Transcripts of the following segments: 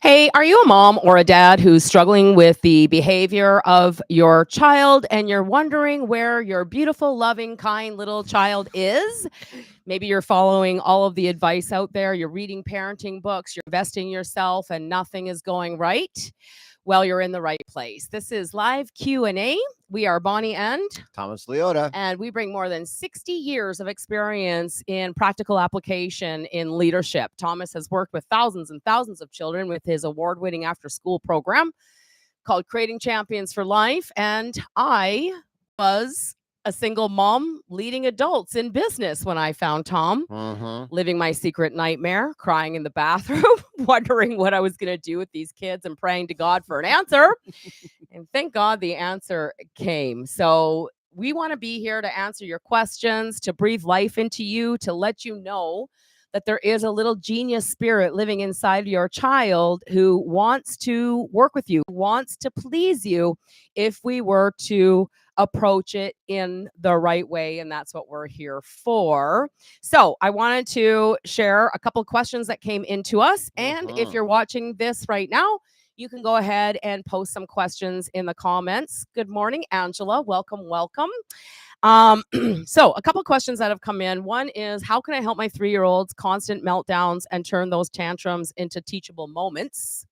Hey, are you a mom or a dad who's struggling with the behavior of your child and you're wondering where your beautiful, loving, kind little child is? Maybe you're following all of the advice out there, you're reading parenting books, you're investing in yourself and nothing is going right. Well, you're in the right place. This is live Q&A. We are Bonnie Thomas Leota. and we bring more than 60 years of experience in practical application in leadership. Thomas has worked with thousands and thousands of children with his award-winning after-school program called Creating Champions for Life. And I was a single mom leading adults in business when I found Tom, living my secret nightmare, crying in the bathroom, wondering what I was going to do with these kids and praying to God for an answer. And thank God the answer came. So we want to be here to answer your questions, to breathe life into you, to let you know that there is a little genius spirit living inside your child who wants to work with you, wants to please you if we were to approach it in the right way. And that's what we're here for. So I wanted to share a couple of questions that came into us. And if you're watching this right now, you can go ahead and post some questions in the comments. Good morning, Angela. Welcome, welcome. So a couple of questions that have come in. One is, how can I help my 3-year-old's constant meltdowns and turn those tantrums into teachable moments?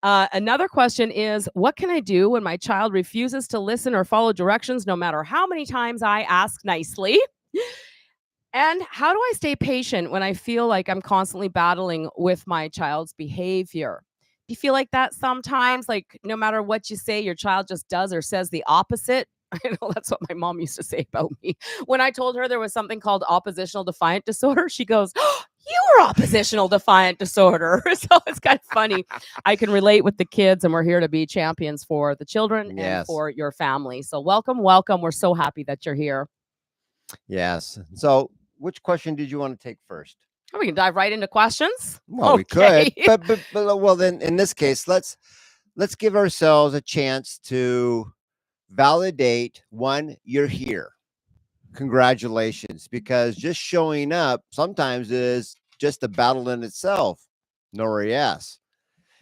Another question is, what can I do when my child refuses to listen or follow directions no matter how many times I ask nicely? And how do I stay patient when I feel like I'm constantly battling with my child's behavior? Do you feel like that sometimes? Like no matter what you say, your child just does or says the opposite? I know that's what my mom used to say about me. When I told her there was something called oppositional defiant disorder, she goes, "Oh, you were oppositional defiant disorder." So it's kind of funny. I can relate with the kids, and we're here to be champions for the children and for your family. So welcome, welcome. We're so happy that you're here. Yes. So which question did you want to take first? We can dive right into questions. Well, we could, but well, then in this case, let's give ourselves a chance to validate one, you're here. Congratulations, because just showing up sometimes is just a battle in itself. No, yes.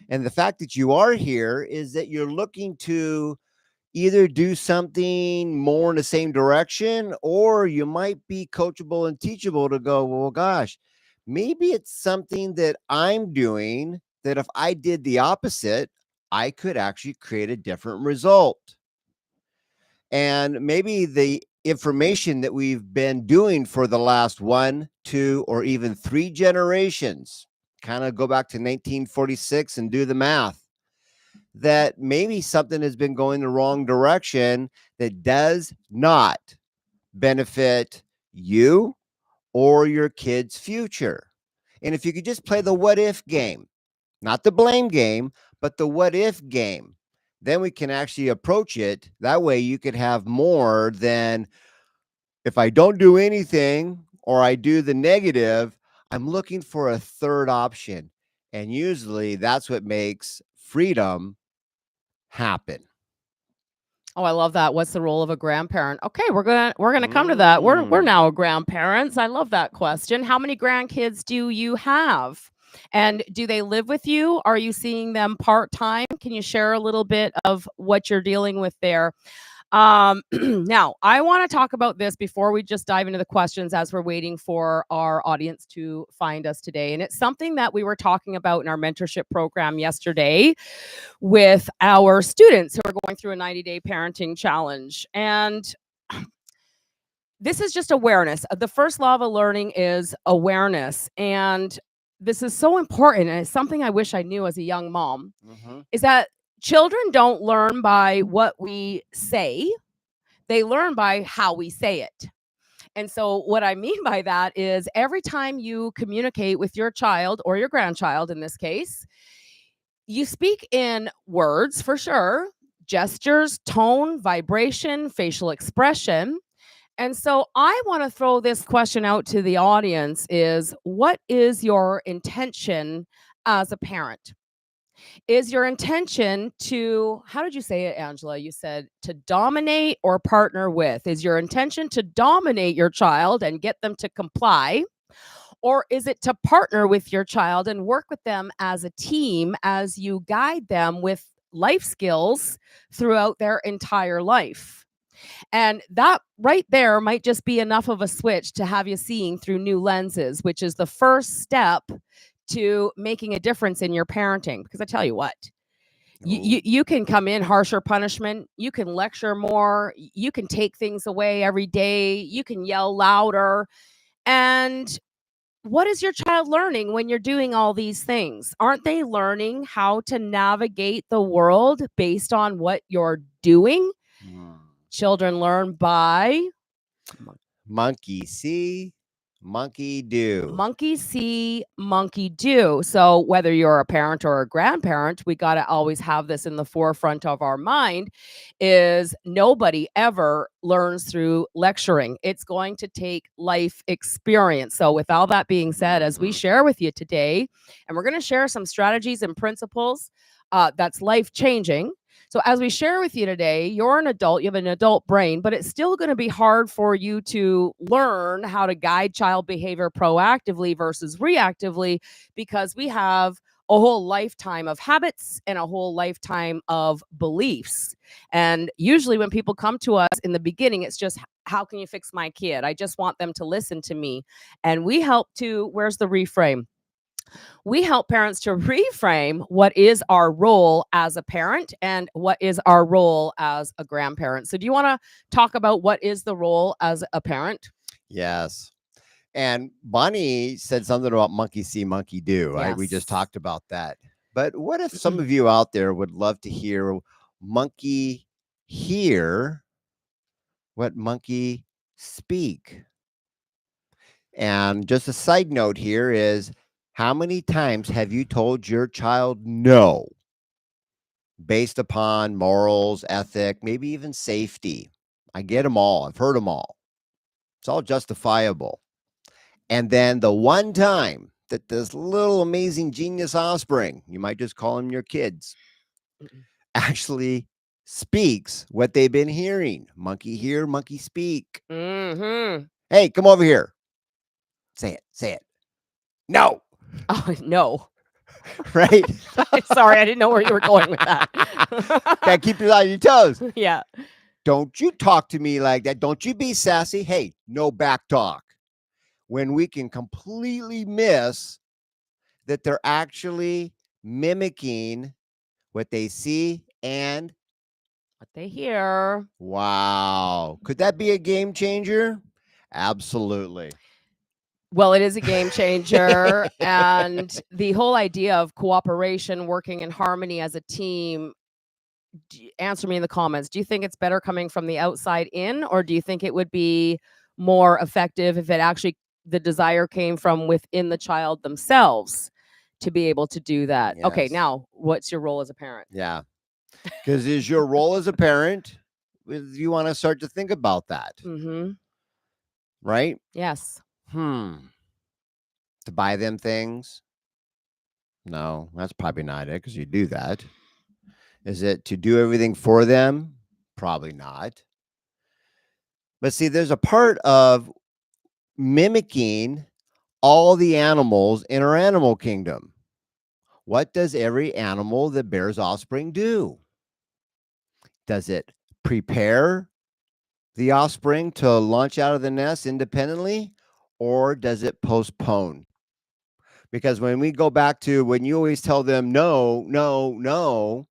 And the fact that you are here is that you're looking to either do something more in the same direction, or you might be coachable and teachable to go, well, gosh, maybe it's something that I'm doing that if I did the opposite, I could actually create a different result. And maybe the information that we've been doing for the last 1, 2, or even 3 generations, kind of go back to 1946 and do the math, that maybe something has been going the wrong direction that does not benefit you or your kid's future. And if you could just play the what if game, not the blame game, but the what if game, then we can actually approach it. That way you could have more than, if I don't do anything or I do the negative, I'm looking for a third option. And usually that's what makes freedom happen. Oh, I love that. What's the role of a grandparent? Okay, we're gonna come to that. We're now grandparents. I love that question. How many grandkids do you have? And do they live with you? Are you seeing them part-time? Can you share a little bit of what you're dealing with there? Now, I want to talk about this before we just dive into the questions as we're waiting for our audience to find us today. And it's something that we were talking about in our mentorship program yesterday with our students who are going through a 90-day parenting challenge. And this is just awareness. The first law of learning is awareness. And this is so important. And it's something I wish I knew as a young mom, is that children don't learn by what we say. They learn by how we say it. And so what I mean by that is every time you communicate with your child or your grandchild in this case, you speak in words for sure, gestures, tone, vibration, facial expression. And so I want to throw this question out to the audience is, what is your intention as a parent? Is your intention to, how did you say it, Angela? You said to dominate or partner with. Is your intention to dominate your child and get them to comply? Or is it to partner with your child and work with them as a team as you guide them with life skills throughout their entire life? And that right there might just be enough of a switch to have you seeing through new lenses, which is the first step to making a difference in your parenting. Because I tell you what, you can come in harsher punishment, you can lecture more, you can take things away every day, you can yell louder. And what is your child learning when you're doing all these things? Aren't they learning how to navigate the world based on what you're doing? Children learn by Monkey see, monkey do. monkey see, monkey do. So whether you're a parent or a grandparent, we got to always have this in the forefront of our mind, is nobody ever learns through lecturing. It's going to take life experience. So with all that being said, as we share with you today, and we're going to share some strategies and principles that's life changing. So as we share with you today, you're an adult, you have an adult brain, but it's still going to be hard for you to learn how to guide child behavior proactively versus reactively, because we have a whole lifetime of habits and a whole lifetime of beliefs. And usually when people come to us in the beginning, it's just, how can you fix my kid? I just want them to listen to me. And we help to, where's the reframe? We help parents to reframe what is our role as a parent and what is our role as a grandparent. So do you want to talk about what is the role as a parent? Yes. And Bonnie said something about monkey see, monkey do, right? We just Yes. talked about that. But what if some of you out there would love to hear monkey hear what monkey speak? And just a side note here is, how many times have you told your child no based upon morals, ethic, maybe even safety? I get them all. I've heard them all. It's all justifiable. And then the one time that this little amazing genius offspring, you might just call them your kids, actually speaks what they've been hearing. Monkey hear, monkey speak. Mm-hmm. Hey, come over here. Say it, say it. No. Oh, no. Right? Sorry, I didn't know where you were going with that. Gotta keep you on your toes. Yeah. Don't you talk to me like that. Don't you be sassy. Hey, no back talk. When we can completely miss that they're actually mimicking what they see and What they hear. wow. Could that be a game changer? Absolutely. Well, it is a game changer. And the whole idea of cooperation, working in harmony as a team, answer me in the comments. Do you think it's better coming from the outside in, or do you think it would be more effective if it actually, the desire came from within the child themselves to be able to do that? Okay, Yes. now what's your role as a parent? Yeah. Because is your role as a parent, you want to start to think about that, Mm-hmm. right? Yes. To buy them things? No, that's probably not it, because you do that. Is it to do everything for them? Probably not. But see, there's a part of mimicking all the animals in our animal kingdom. What does every animal that bears offspring do? Does it prepare the offspring to launch out of the nest independently, or does it postpone? Because when we go back to when you always tell them no, no, no,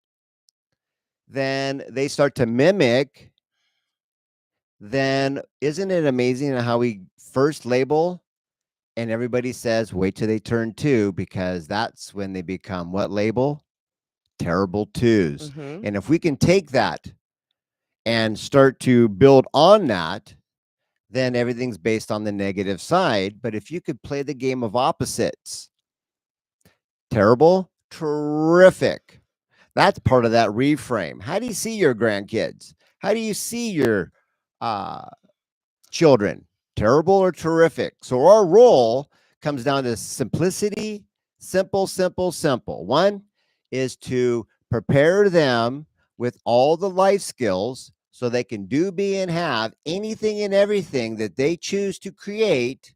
then they start to mimic. Then isn't it amazing how we first label and everybody says, wait till they turn 2, because that's when they become what label? Terrible twos. Mm-hmm. And if we can take that and start to build on that, then everything's based on the negative side. But if you could play the game of opposites, terrible, terrific. That's part of that reframe. How do you see your grandkids? How do you see your children? Terrible or terrific? So our role comes down to simplicity, simple, simple, simple. One is to prepare them with all the life skills so they can do, be, and have anything and everything that they choose to create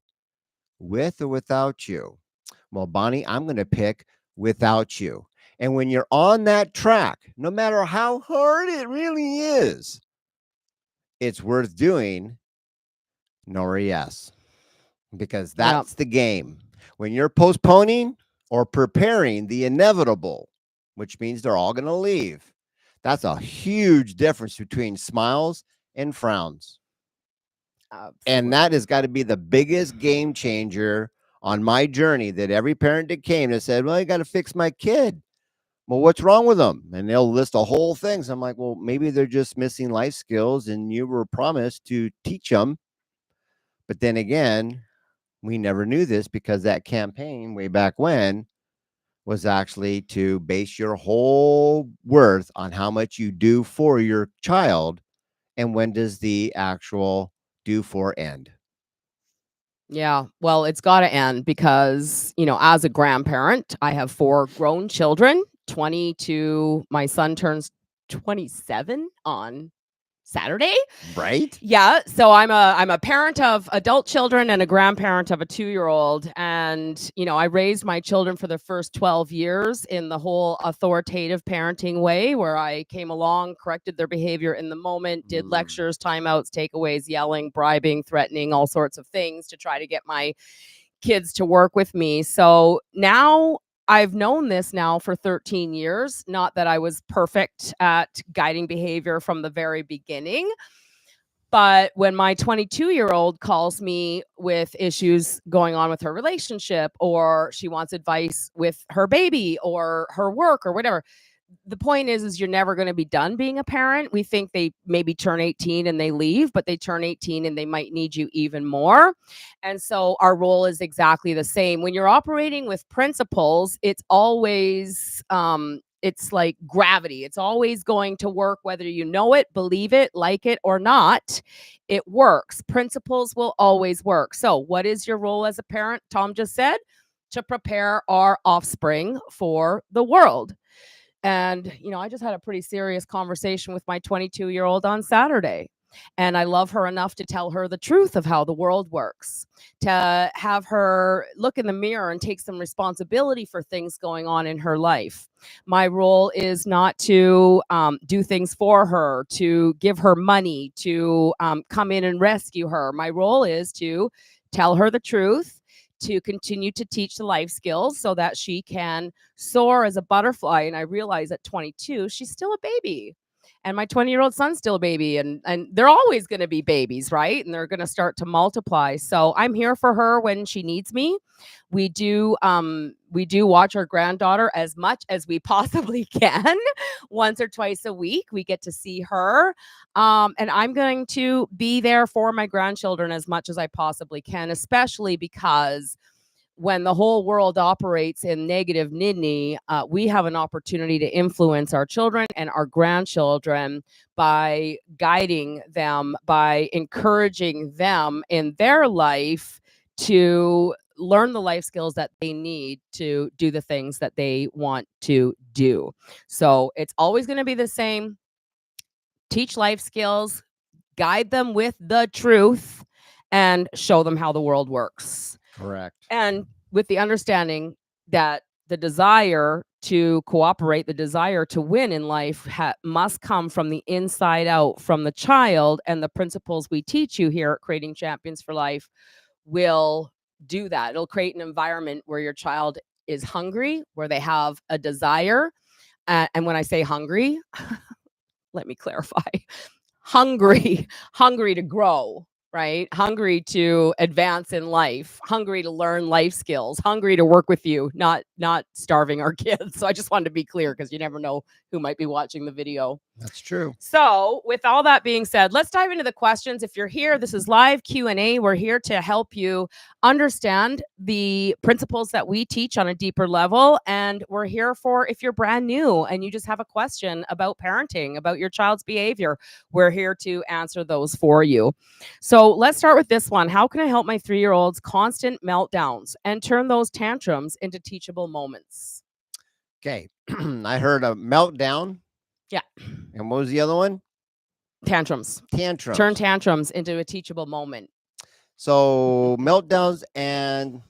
with or without you? Well, Bonnie, I'm going to pick without you. And when you're on that track, no matter how hard it really is, it's worth doing, Nora, yes, because Yeah. that's the game. When you're postponing or preparing the inevitable, which means they're all going to leave, that's a huge difference between smiles and frowns. And that has Absolutely. got to be the biggest game changer on my journey, that every parent that came that said, well, I got to fix my kid. Well, what's wrong with them? And they'll list a whole thing. So I'm like, well, maybe they're just missing life skills and you were promised to teach them. But then again, we never knew this because that campaign way back when was actually to base your whole worth on how much you do for your child and when does the actual do for end. Yeah, well, it's got to end because, as a grandparent, I have 4 grown children, 22, my son turns 27 on Saturday. Right? Yeah, so I'm a parent of adult children and a grandparent of a 2-year-old, and I raised my children for the first 12 years in the whole authoritative parenting way, where I came along, corrected their behavior in the moment, did lectures, timeouts, takeaways, yelling, bribing, threatening, all sorts of things to try to get my kids to work with me. So now I've known this now for 13 years. Not that I was perfect at guiding behavior from the very beginning, but when my 22-year-old calls me with issues going on with her relationship, or she wants advice with her baby or her work or whatever, the point is you're never going to be done being a parent. We think they maybe turn 18 and they leave, but they turn 18 and they might need you even more. And so our role is exactly the same. When you're operating with principles, it's always it's like gravity. It's always going to work whether you know it, believe it, like it or not. It works. Principles will always work. So, what is your role as a parent? Tom just said to prepare our offspring for the world. And, I just had a pretty serious conversation with my 22-year-old on Saturday. And I love her enough to tell her the truth of how the world works, to have her look in the mirror and take some responsibility for things going on in her life. My role is not to do things for her, to give her money, to come in and rescue her. My role is to tell her the truth, to continue to teach the life skills so that she can soar as a butterfly. And I realize at 22, she's still a baby. And my 20-year-old son's still a baby. And they're always going to be babies, right? And they're going to start to multiply. So I'm here for her when she needs me. We do watch our granddaughter as much as we possibly can. Once or twice a week, we get to see her. And I'm going to be there for my grandchildren as much as I possibly can, especially because when the whole world operates in negative nidney, we have an opportunity to influence our children and our grandchildren by guiding them, by encouraging them in their life to learn the life skills that they need to do the things that they want to do. So it's always going to be the same. Teach life skills, guide them with the truth, and show them how the world works. Correct. And with the understanding that the desire to cooperate, the desire to win in life must come from the inside out, from the child, and the principles we teach you here at Creating Champions for Life will do that. It'll create an environment where your child is hungry, where they have a desire. And when I say hungry, let me clarify. Hungry to grow, right? Hungry to advance in life, hungry to learn life skills, hungry to work with you, not starving our kids. So I just wanted to be clear because you never know who might be watching the video. That's true. So with all that being said, let's dive into the questions. If you're here, this is live Q&A. We're here to help you understand the principles that we teach on a deeper level. And we're here for if you're brand new and you just have a question about parenting, about your child's behavior, we're here to answer those for you. So let's start with this one. How can I help my 3-year-old's constant meltdowns and turn those tantrums into teachable moments? Okay. I heard a meltdown. Yeah. And what was the other one? Tantrums. Tantrums. Turn tantrums into a teachable moment. So meltdowns and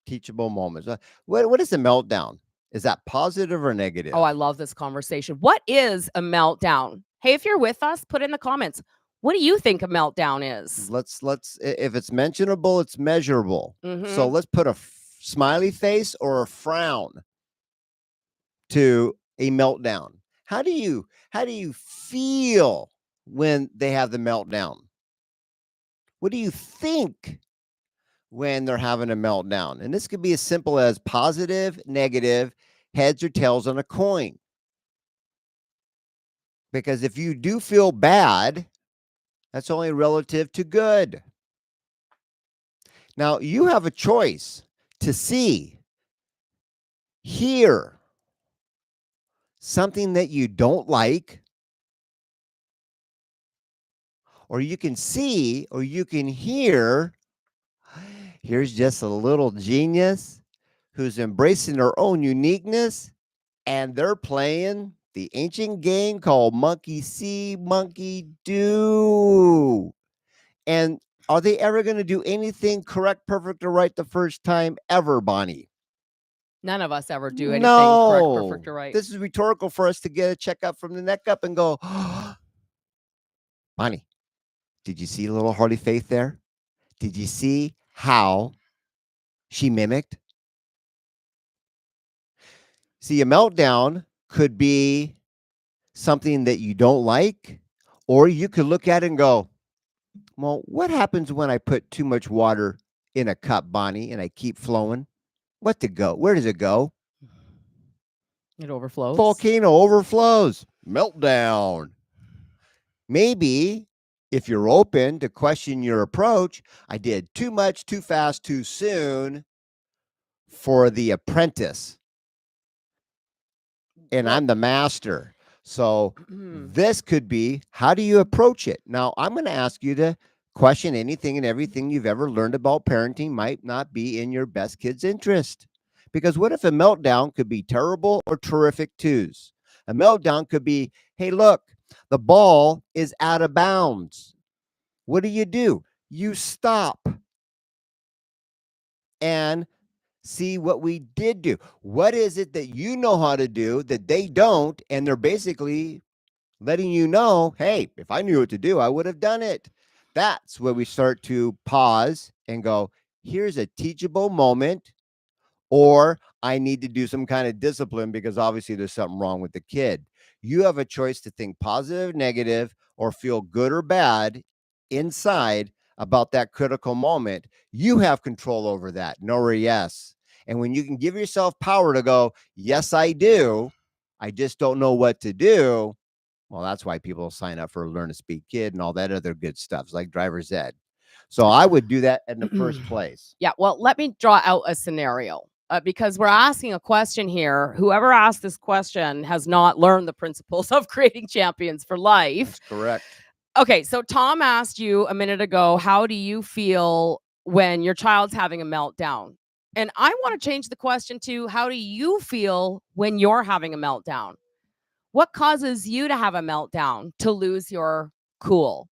teachable moments. What is a meltdown? Is that positive or negative? Oh, I love this conversation. What is a meltdown? Hey, if you're with us, put in the comments. What do you think a meltdown is? Let's if it's mentionable, it's measurable. So let's put a smiley face or a frown to a meltdown. How do you feel when they have the meltdown? What do you think when they're having a meltdown? And this could be as simple as positive, negative, heads or tails on a coin. Because if you do feel bad, that's only relative to good. Now, you have a choice to see, hear something that you don't like, or you can see or you can hear, here's just a little genius who's embracing their own uniqueness, and they're playing the ancient game called monkey see, monkey do. And are they ever going to do anything correct, perfect, or right the first time ever, Bonnie? None of us ever do anything correct, perfect, or right. This is rhetorical for us to get a checkup from the neck up and go, Bonnie, did you see a little Harley Faith there? Did you see how she mimicked? See, a meltdown could be something that you don't like, or you could look at it and go, well, what happens when I put too much water in a cup, Bonnie, and I keep flowing? What to go? Where does it go? It overflows. Volcano overflows. Meltdown. Maybe if you're open to question your approach, I did too much, too fast, too soon for The Apprentice. And I'm the master. So this could be, how do you approach it? Now, I'm going to ask you to question anything and everything you've ever learned about parenting might not be in your best kid's interest. Because what if a meltdown could be terrible or terrific twos? A meltdown could be, hey, look, the ball is out of bounds. What do? You stop and see what we did do. What is it that you know how to do that they don't? And they're basically letting you know, hey, if I knew what to do, I would have done it. That's where we start to pause and go, here's a teachable moment, or I need to do some kind of discipline because obviously there's something wrong with the kid. You have a choice to think positive, negative, or feel good or bad inside about that critical moment. You have control over that, no or yes. And when you can give yourself power to go, yes, I do, I just don't know what to do. Well, that's why people sign up for Learn to Speak Kid and all that other good stuff, like driver's ed. So I would do that in the first place. Yeah, well, let me draw out a scenario because we're asking a question here. Whoever asked this question has not learned the principles of creating champions for life. That's correct. Okay, so Tom asked you a minute ago, how do you feel when your child's having a meltdown? And I want to change the question to, how do you feel when you're having a meltdown? What causes you to have a meltdown, to lose your cool,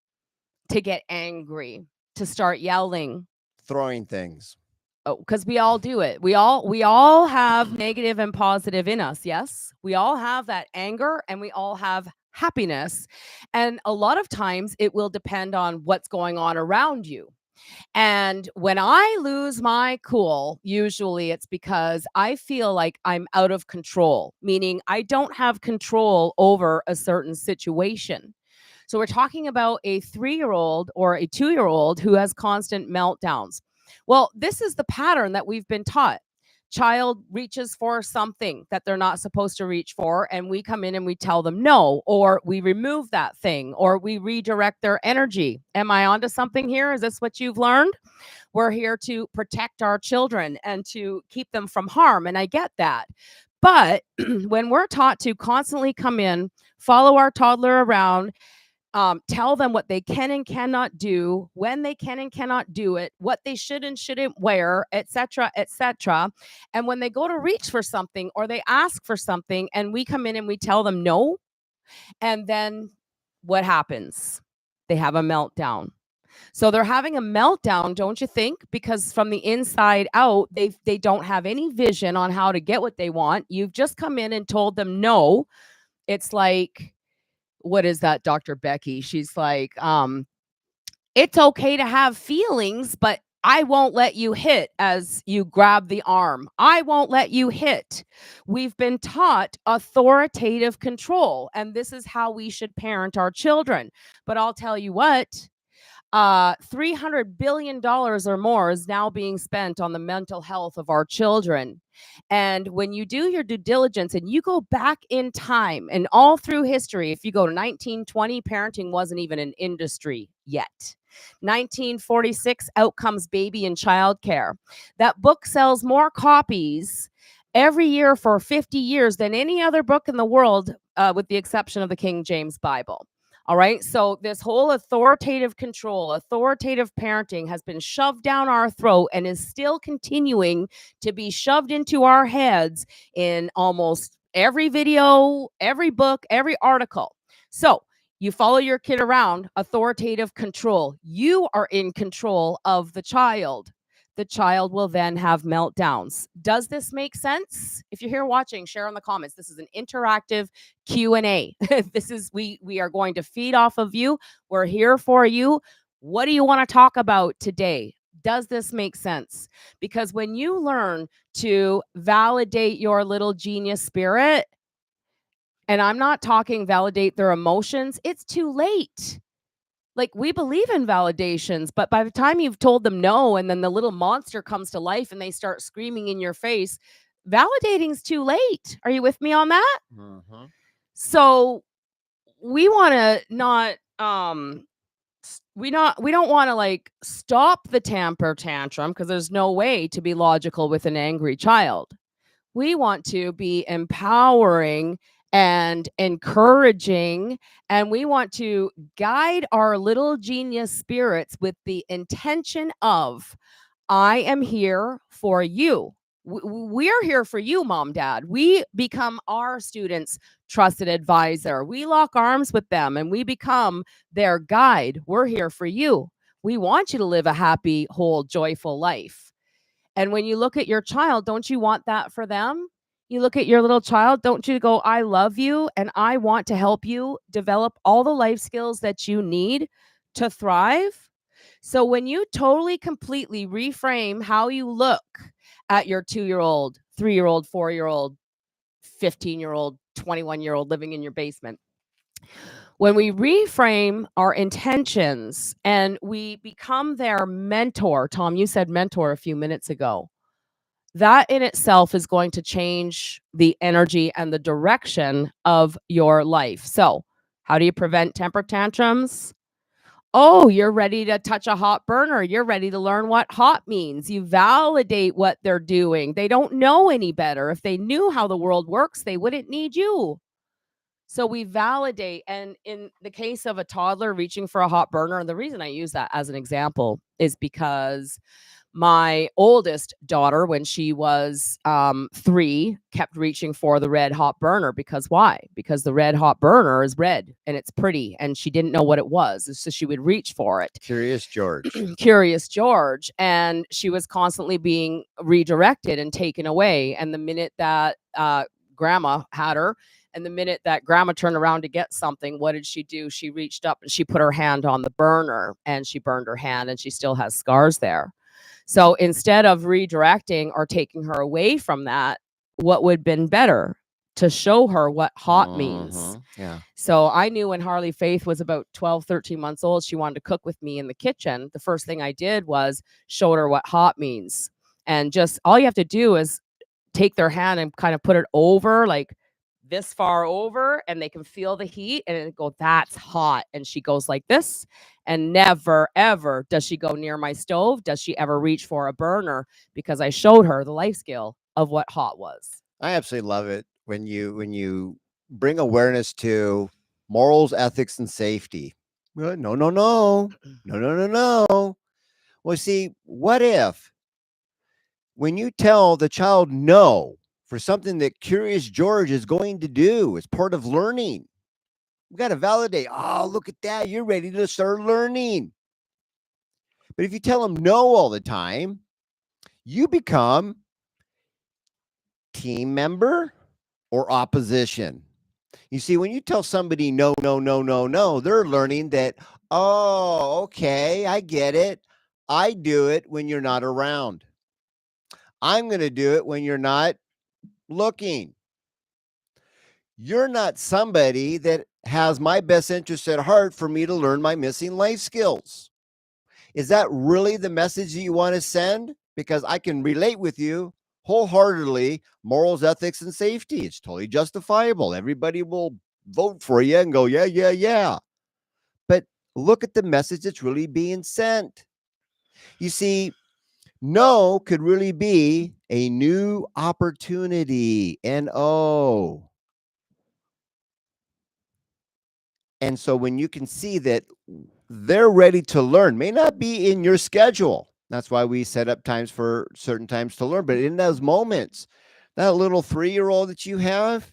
to get angry, to start yelling? Throwing things. Oh, because we all do it. We all have negative and positive in us. Yes, we all have that anger and we all have happiness. And a lot of times it will depend on what's going on around you. And when I lose my cool, usually it's because I feel like I'm out of control, meaning I don't have control over a certain situation. So we're talking about a 3-year-old or a 2-year-old who has constant meltdowns. Well, this is the pattern that we've been taught. Child reaches for something that they're not supposed to reach for, and we come in and we tell them no, or we remove that thing, or we redirect their energy. Am I onto something here? Is this what you've learned? We're here to protect our children and to keep them from harm, and I get that. But when we're taught to constantly come in, follow our toddler around, tell them what they can and cannot do, when they can and cannot do it, what they should and shouldn't wear, etc., etc. And when they go to reach for something or they ask for something and we come in and we tell them no, and then what happens? They have a meltdown. So they're having a meltdown, don't you think? Because from the inside out, they don't have any vision on how to get what they want. You've just come in and told them no. It's like, what is that, Dr. Becky? She's like, it's okay to have feelings, but I won't let you hit as you grab the arm. I won't let you hit. We've been taught authoritative control, and this is how we should parent our children. But I'll tell you what, $300 billion or more is now being spent on the mental health of our children. And when you do your due diligence and you go back in time and all through history, if you go to 1920, parenting wasn't even an industry yet. 1946, Outcomes Baby and Child Care. That book sells more copies every year for 50 years than any other book in the world, with the exception of the King James Bible. All right. So this whole authoritative control, authoritative parenting has been shoved down our throat and is still continuing to be shoved into our heads in almost every video, every book, every article. So you follow your kid around, authoritative control. You are in control of the child. The child will then have meltdowns. Does this make sense? If you're here watching, share in the comments. This is an interactive Q&A. This is we are going to feed off of you. We're here for you. What do you want to talk about today? Does this make sense? Because when you learn to validate your little genius spirit, and I'm not talking validate their emotions, it's too late. Like, we believe in validations, but by the time you've told them no, and then the little monster comes to life and they start screaming in your face, validating's too late. Are you with me on that? Mhm. So we want to not we don't want to like stop the temper tantrum, because there's no way to be logical with an angry child. We want to be empowering and encouraging, and we want to guide our little genius spirits with the intention of, I am here for you. We're here for you, mom, dad. We become our students' trusted advisor. We lock arms with them and we become their guide. We're here for you. We want you to live a happy, whole, joyful life. And when you look at your child, don't you want that for them? You look at your little child, don't you go, I love you and I want to help you develop all the life skills that you need to thrive? So when you totally, completely reframe how you look at your 2-year-old, 3-year-old, 4-year-old, 15-year-old, 21-year-old living in your basement, when we reframe our intentions and we become their mentor, Tom, you said mentor a few minutes ago, that in itself is going to change the energy and the direction of your life. So, how do you prevent temper tantrums? Oh, you're ready to touch a hot burner. You're ready to learn what hot means. You validate what they're doing. They don't know any better. If they knew how the world works, they wouldn't need you. So we validate. And in the case of a toddler reaching for a hot burner, and the reason I use that as an example is because my oldest daughter, when she was 3, kept reaching for the red hot burner. Because why? Because the red hot burner is red and it's pretty, and she didn't know what it was. So she would reach for it. Curious George. Curious George. And she was constantly being redirected and taken away. And the minute that grandma had her, and the minute that grandma turned around to get something, what did she do? She reached up and she put her hand on the burner and she burned her hand, and she still has scars there. So instead of redirecting or taking her away from that, what would have been better? To show her what hot means. Yeah. So I knew when Harley Faith was about 12, 13 months old, she wanted to cook with me in the kitchen. The first thing I did was showed her what hot means. And just all you have to do is take their hand and kind of put it over, like this far over, and they can feel the heat and it go, that's hot. And she goes like this, and never ever does she go near my stove. Does she ever reach for a burner? Because I showed her the life skill of what hot was. I absolutely love it when you bring awareness to morals, ethics, and safety. No, no, no, no, no, no, no, no. Well, see, what if when you tell the child no for something that Curious George is going to do as part of learning, we got to validate. Oh, look at that! You're ready to start learning. But if you tell them no all the time, you become team member or opposition. You see, when you tell somebody no, no, no, no, no, they're learning that, oh, okay, I get it. I do it when you're not around. I'm going to do it when you're not looking. You're not somebody that has my best interest at heart for me to learn my missing life skills. Is that really the message that you want to send? Because I can relate with you wholeheartedly. Morals, ethics, and safety. It's totally justifiable. Everybody will vote for you and go, yeah, yeah, yeah. But look at the message that's really being sent. You see, no could really be a new opportunity. N-O. And so when you can see that they're ready to learn, may not be in your schedule. That's why we set up times for certain times to learn. But in those moments, that little 3-year-old that you have,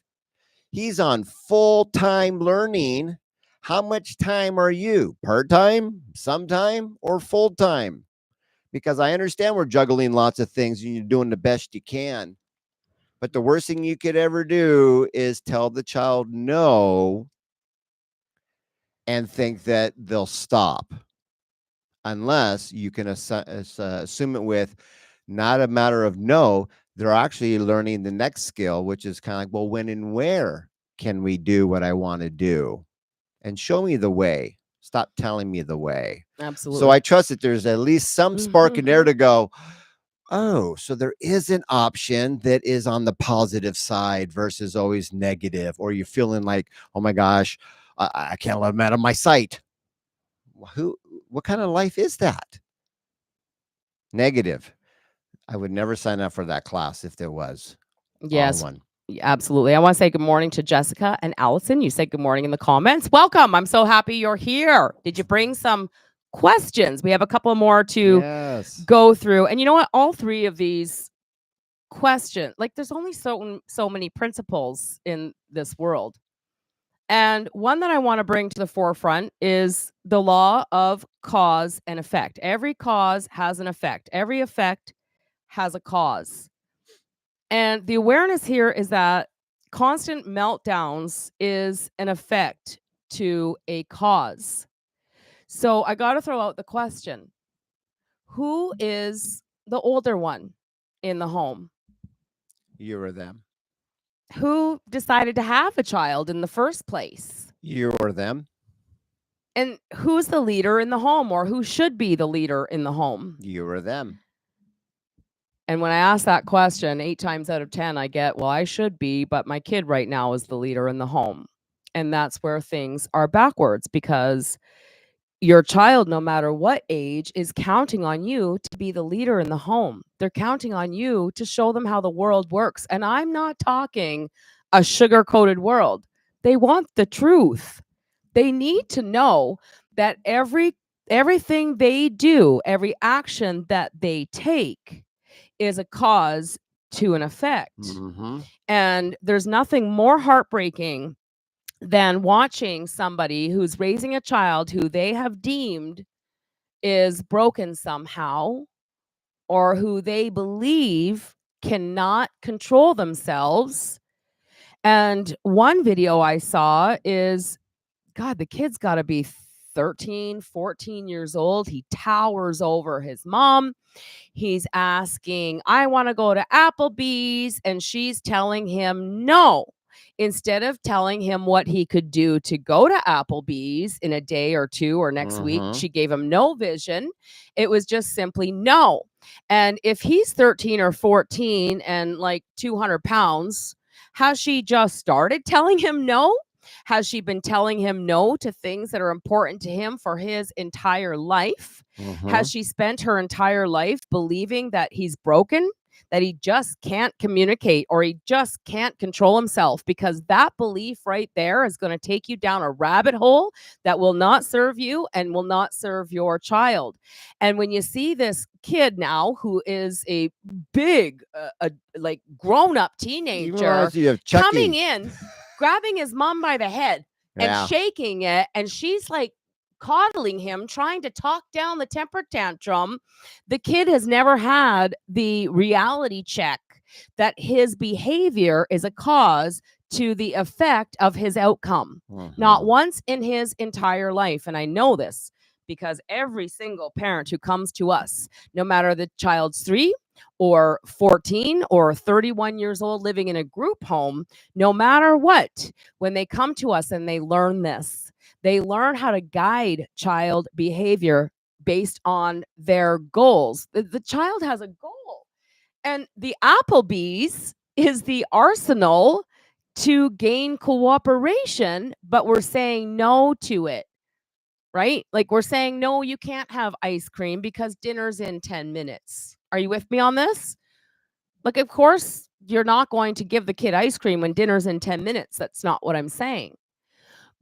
he's on full-time learning. How much time are you? Part-time, sometime, or full-time? Because I understand we're juggling lots of things and you're doing the best you can. But the worst thing you could ever do is tell the child no and think that they'll stop, unless you can assume it with not a matter of no, they're actually learning the next skill, which is kind of like, well, when and where can we do what I want to do? And show me the way. Stop telling me the way. Absolutely. So I trust that there's at least some spark in there to go, oh, so there is an option that is on the positive side versus always negative, or you're feeling like, oh my gosh, I can't let them out of my sight. What kind of life is that? Negative. I would never sign up for that class if there was. Yes, one. absolutely. I want to say good morning to Jessica and Allison. You said good morning in the comments. Welcome. I'm so happy you're here. Did you bring some questions? We have a couple more to go through. And you know what? All three of these questions, like there's only so many principles in this world. And one that I want to bring to the forefront is the law of cause and effect. Every cause has an effect. Every effect has a cause. And the awareness here is that constant meltdowns is an effect to a cause. So I got to throw out the question, who is the older one in the home? You or them. Who decided to have a child in the first place? You or them. And who's the leader in the home, or who should be the leader in the home? You or them. And when I ask that question, 8 times out of 10, I get, well, I should be, but my kid right now is the leader in the home. And that's where things are backwards, because your child, no matter what age, is counting on you to be the leader in the home. They're counting on you to show them how the world works. And I'm not talking a sugar-coated world. They want the truth. They need to know that everything they do, every action that they take is a cause to an effect. Mm-hmm. And there's nothing more heartbreaking than watching somebody who's raising a child who they have deemed is broken somehow, or who they believe cannot control themselves. And one video I saw is, God, the kid's got to be 13, 14 years old. He towers over his mom. He's asking, I want to go to Applebee's. And she's telling him no. Instead of telling him what he could do to go to Applebee's in a day or two or next week, she gave him no vision. It was just simply no. And if he's 13 or 14 and like 200 pounds, has she just started telling him no? Has she been telling him no to things that are important to him for his entire life? Has she spent her entire life believing that he's broken, that he just can't communicate, or he just can't control himself? Because that belief right there is going to take you down a rabbit hole that will not serve you and will not serve your child. And when you see this kid now, who is a big, like grown-up teenager, coming in, grabbing his mom by the head and shaking it, and she's like coddling him, trying to talk down the temper tantrum, the kid has never had the reality check that his behavior is a cause to the effect of his outcome. Not once in his entire life. And I know this because every single parent who comes to us, no matter the child's 3 or 14 or 31 years old living in a group home, no matter what, when they come to us and they learn this, they learn how to guide child behavior based on their goals. The child has a goal. And the Applebee's is the arsenal to gain cooperation, but we're saying no to it, right? Like we're saying, no, you can't have ice cream because dinner's in 10 minutes. Are you with me on this? Like, of course, you're not going to give the kid ice cream when dinner's in 10 minutes. That's not what I'm saying.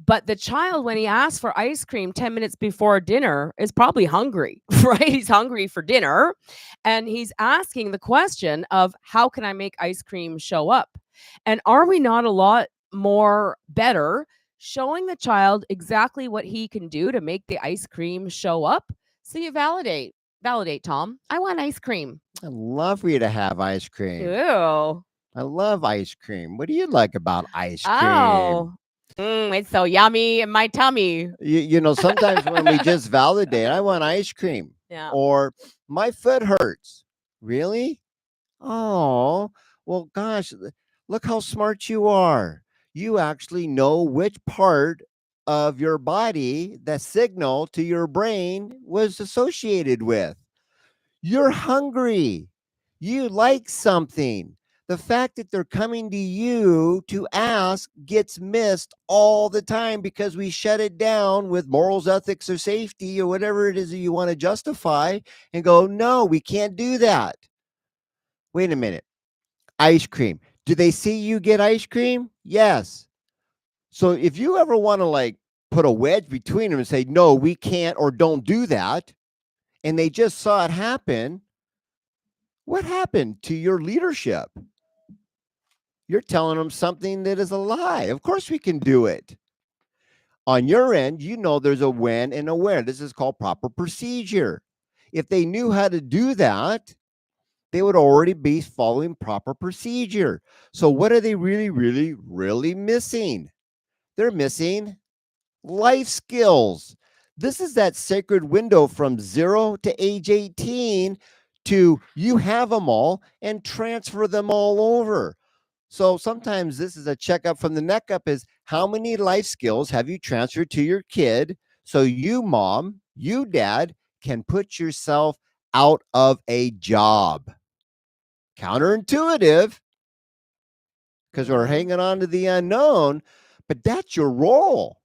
But the child, when he asks for ice cream 10 minutes before dinner, is probably hungry, right? He's hungry for dinner. And he's asking the question of, how can I make ice cream show up? And are we not a lot more better showing the child exactly what he can do to make the ice cream show up? So you validate, Tom. I want ice cream. I love for you to have ice cream. Ew. I love ice cream. What do you like about ice cream? Oh. It's so yummy in my tummy. Sometimes when we just validate, I want ice cream. Yeah. Or my foot hurts. Really? Oh, well, gosh, look how smart you are. You actually know which part of your body the signal to your brain was associated with. You're hungry. You like something. The fact that they're coming to you to ask gets missed all the time because we shut it down with morals, ethics, or safety, or whatever it is that you want to justify, and go, no, we can't do that. Wait a minute. Ice cream. Do they see you get ice cream? Yes. So if you ever want to put a wedge between them and say, no, we can't, or don't do that, and they just saw it happen, what happened to your leadership? You're telling them something that is a lie. Of course we can do it. On your end, there's a when and a where. This is called proper procedure. If they knew how to do that, they would already be following proper procedure. So what are they really, really, really missing? They're missing life skills. This is that sacred window from 0 to age 18 to you have them all and transfer them all over. So sometimes this is a checkup from the neck up is how many life skills have you transferred to your kid so you, mom, you, dad, can put yourself out of a job. Counterintuitive because we're hanging on to the unknown, but that's your role.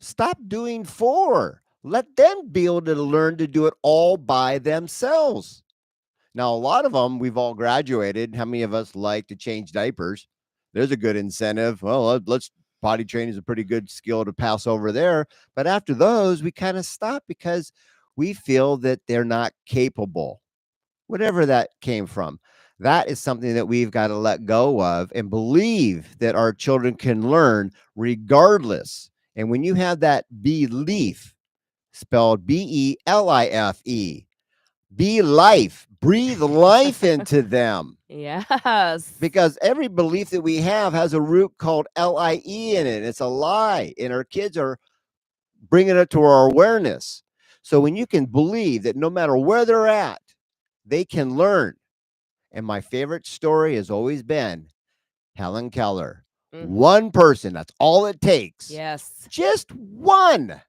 Stop doing 4. Let them be able to learn to do it all by themselves. Now, a lot of them, we've all graduated. How many of us like to change diapers? There's a good incentive. Well, let's potty training is a pretty good skill to pass over there. But after those, we kind of stop because we feel that they're not capable. Whatever that came from, that is something that we've got to let go of and believe that our children can learn regardless. And when you have that belief, spelled BELIFE, be life, breathe life into them. Yes. Because every belief that we have has a root called LIE in it. It's a lie. And our kids are bringing it to our awareness. So when you can believe that no matter where they're at, they can learn. And my favorite story has always been Helen Keller. One person, that's all it takes. Yes. Just one.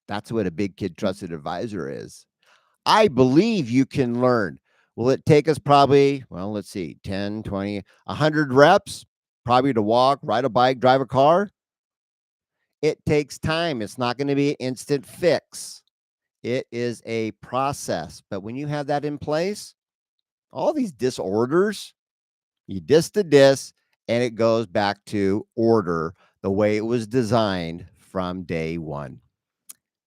That's what a big kid trusted advisor is. I believe you can learn. Will it take us probably, let's see, 10, 20, 100 reps, probably to walk, ride a bike, drive a car? It takes time. It's not going to be an instant fix. It is a process. But when you have that in place, all these disorders, you dis the dis, and it goes back to order the way it was designed from day one.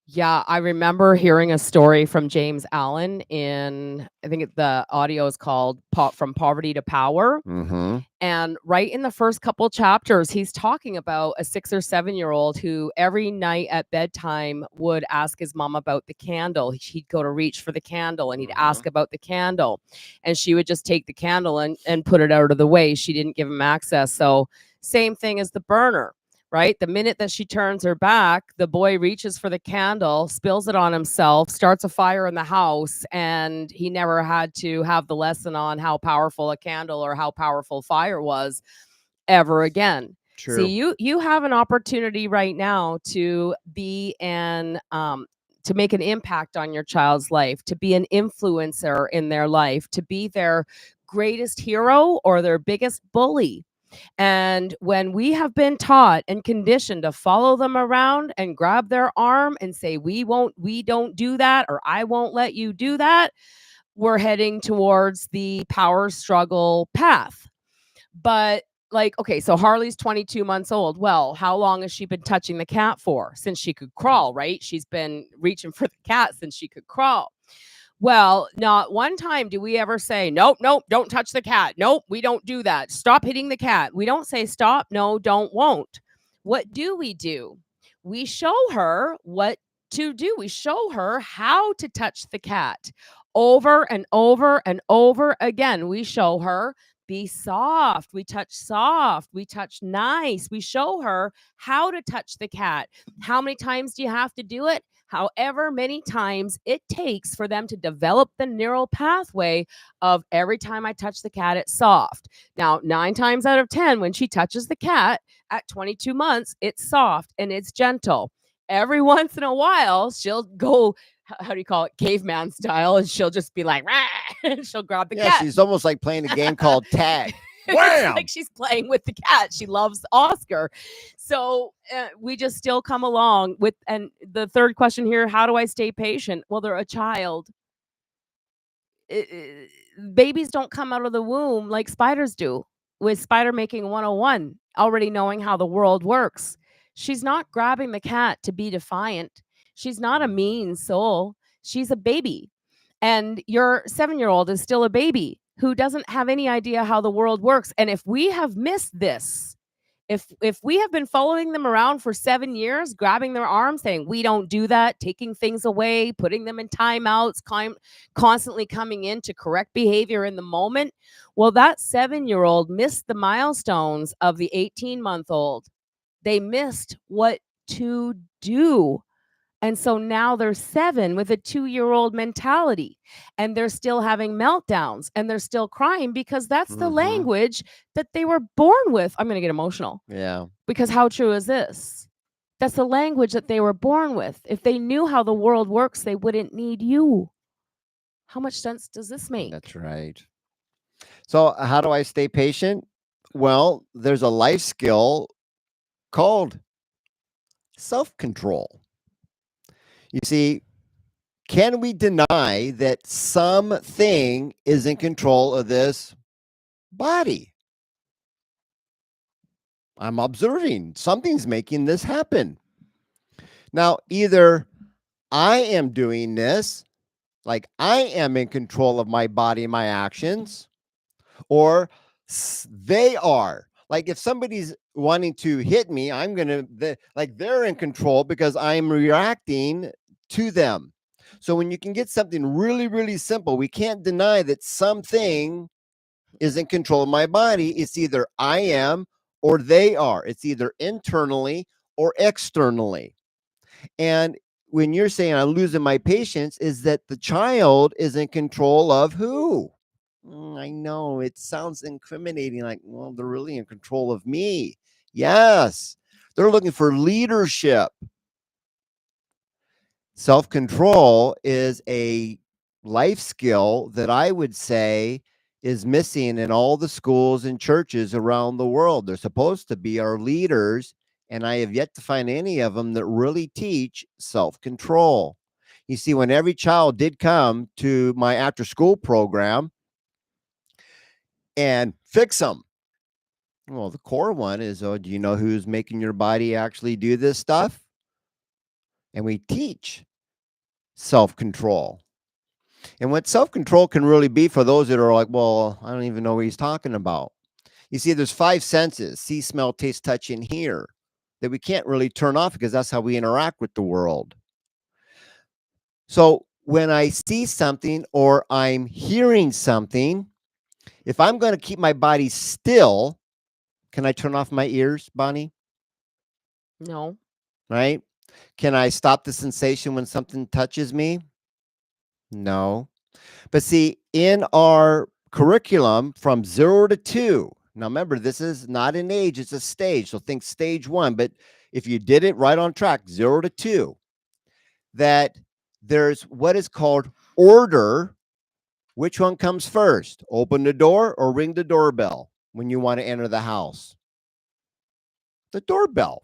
Yeah, I remember hearing a story from James Allen in, I think the audio is called From Poverty to Power. Mm-hmm. And right in the first couple chapters, he's talking about a 6 or 7 year old who every night at bedtime would ask his mom about the candle. He'd go to reach for the candle and he'd Mm-hmm. ask about the candle. And she would just take the candle and put it out of the way. She didn't give him access. So, same thing as the burner, right? The minute that she turns her back, the boy reaches for the candle, spills it on himself, starts a fire in the house, and he never had to have the lesson on how powerful a candle or how powerful fire was ever again. See, True. you have an opportunity right now to be an to make an impact on your child's life, to be an influencer in their life, to be their greatest hero or their biggest bully. And when we have been taught and conditioned to follow them around and grab their arm and say, we don't do that, or I won't let you do that, we're heading towards the power struggle path. But like, okay, so Harley's 22 months old. Well, how long has she been touching the cat for? Since she could crawl, right? She's been reaching for the cat since she could crawl. Well, not one time do we ever say, nope, nope, don't touch the cat. Nope, we don't do that. Stop hitting the cat. We don't say stop, no, don't, won't. What do? We show her what to do. We show her how to touch the cat over and over and over again. We show her be soft. We touch soft. We touch nice. We show her how to touch the cat. How many times do you have to do it? However many times it takes for them to develop the neural pathway of every time I touch the cat, it's soft. Now, 9 times out of 10, when she touches the cat at 22 months, it's soft and it's gentle. Every once in a while, she'll go, how do you call it, caveman style, and she'll just be like, rah, and she'll grab the Yeah, cat. she's almost like playing a game called tag. It's Wham! like she's playing with the cat. She loves Oscar. So we just still come along with, and the third question here, how do I stay patient? Well, they're a child. Babies don't come out of the womb like spiders do, with spider making 101, already knowing how the world works. She's not grabbing the cat to be defiant. She's not a mean soul. She's a baby. And your 7-year-old is still a baby who doesn't have any idea how the world works. And if we have missed this, if we have been following them around for 7 years, grabbing their arms, saying we don't do that, taking things away, putting them in timeouts, constantly coming in to correct behavior in the moment, well, that 7-year-old missed the milestones of the 18-month-old. They missed what to do. And so now they're 7 with a 2-year-old mentality, and they're still having meltdowns and they're still crying because that's the Mm-hmm. language that they were born with. I'm going to get emotional Yeah. because how true is this? That's the language that they were born with. If they knew how the world works, they wouldn't need you. How much sense does this make? That's right. So, how do I stay patient? Well, there's a life skill called self control. You see, can we deny that something is in control of this body? I'm observing something's making this happen. Now, either I am doing this, like I am in control of my body, my actions, or they are. Like if somebody's wanting to hit me, I'm going to, like they're in control because I'm reacting to them. So when you can get something really, really simple, we can't deny that something is in control of my body. It's either I am or they are. It's either internally or externally. And when you're saying I'm losing my patience, is that the child is in control of who? I know it sounds incriminating, like, well, they're really in control of me. Yes, they're looking for leadership. Self control is a life skill that I would say is missing in all the schools and churches around the world. They're supposed to be our leaders, and I have yet to find any of them that really teach self control. You see, when every child did come to my after school program and fix them, well, the core one is, oh, do you know who's making your body actually do this stuff? and we teach self-control. And what self-control can really be for those that are like, well, I don't even know what he's talking about. You see, there's 5 senses: see, smell, taste, touch, and hear, that we can't really turn off because that's how we interact with the world. So when I see something or I'm hearing something, if I'm going to keep my body still, can I turn off my ears, Bonnie? No. Right? Can I stop the sensation when something touches me? No. But see, in our curriculum from 0 to 2, now remember, this is not an age, it's a stage. So think stage 1. But if you did it right on track, 0 to 2, that there's what is called order. Which one comes first? Open the door or ring the doorbell when you want to enter the house? The doorbell.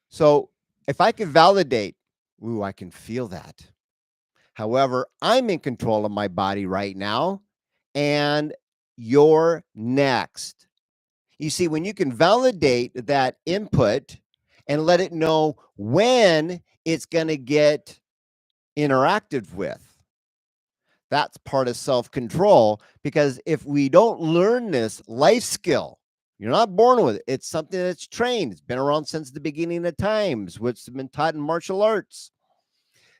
So if I can validate, ooh, I can feel that. However, I'm in control of my body right now, and you're next. You see, when you can validate that input and let it know when it's going to get interacted with, that's part of self-control. Because if we don't learn this life skill, you're not born with it. It's something that's trained. It's been around since the beginning of times, which has been taught in martial arts.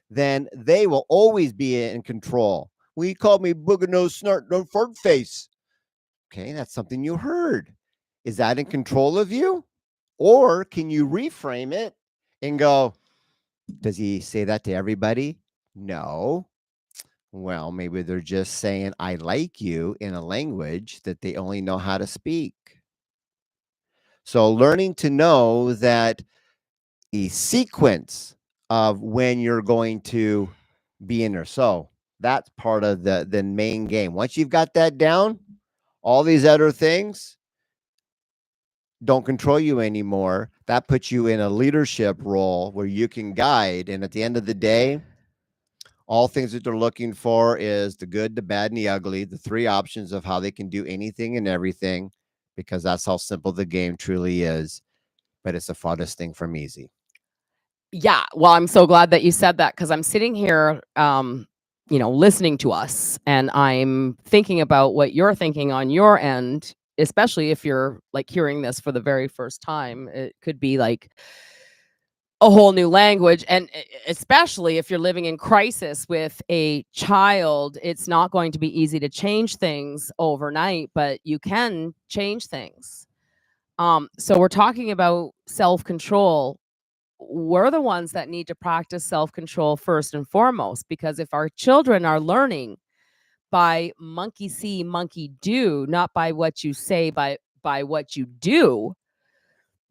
Then they will always be in control. Well, you called me booger nose, snort, no fart face. Okay, that's something you heard. Is that in control of you? Or can you reframe it and go, does he say that to everybody? No. Well, maybe they're just saying, I like you in a language that they only know how to speak. So learning to know that a sequence of when you're going to be in there. So that's part of the main game. Once you've got that down, all these other things don't control you anymore. That puts you in a leadership role where you can guide. And at the end of the day, all things that they're looking for is the good, the bad, and the ugly, the 3 options of how they can do anything and everything, because that's how simple the game truly is. But it's the farthest thing from easy. Yeah. Well, I'm so glad that you said that, because I'm sitting here, listening to us, and I'm thinking about what you're thinking on your end, especially if you're like hearing this for the very first time. It could be like a whole new language. And especially if you're living in crisis with a child, it's not going to be easy to change things overnight, but you can change things. So we're talking about self-control. We're the ones that need to practice self-control first and foremost, because if our children are learning by monkey see, monkey do, not by what you say, by what you do,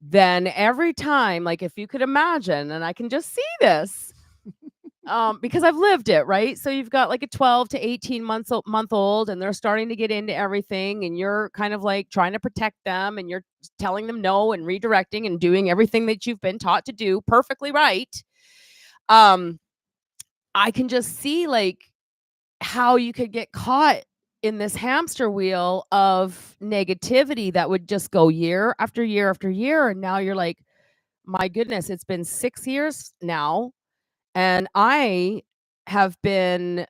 then every time, like, if you could imagine, and I can just see this, because I've lived it, right? So you've got like a 12 to 18 month old, and they're starting to get into everything, and you're kind of like trying to protect them, and you're telling them no and redirecting and doing everything that you've been taught to do perfectly right. I can just see like how you could get caught in this hamster wheel of negativity that would just go year after year after year. And now you're like, my goodness, it's been 6 years now, and I have been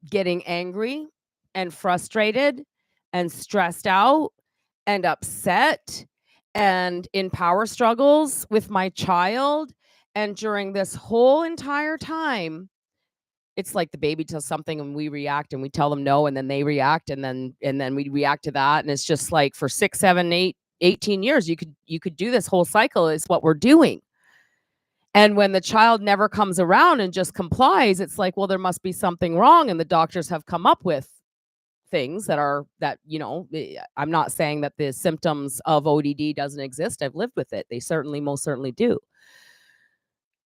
getting angry and frustrated and stressed out and upset and in power struggles with my child. And during this whole entire time, it's like the baby does something and we react and we tell them no, and then they react, and then we react to that. And it's just like for 6, 7, 8, 18 years, you could do this whole cycle. Is what we're doing. And when the child never comes around and just complies, it's like, well, there must be something wrong. And the doctors have come up with things I'm not saying that the symptoms of ODD doesn't exist. I've lived with it. They certainly, most certainly do.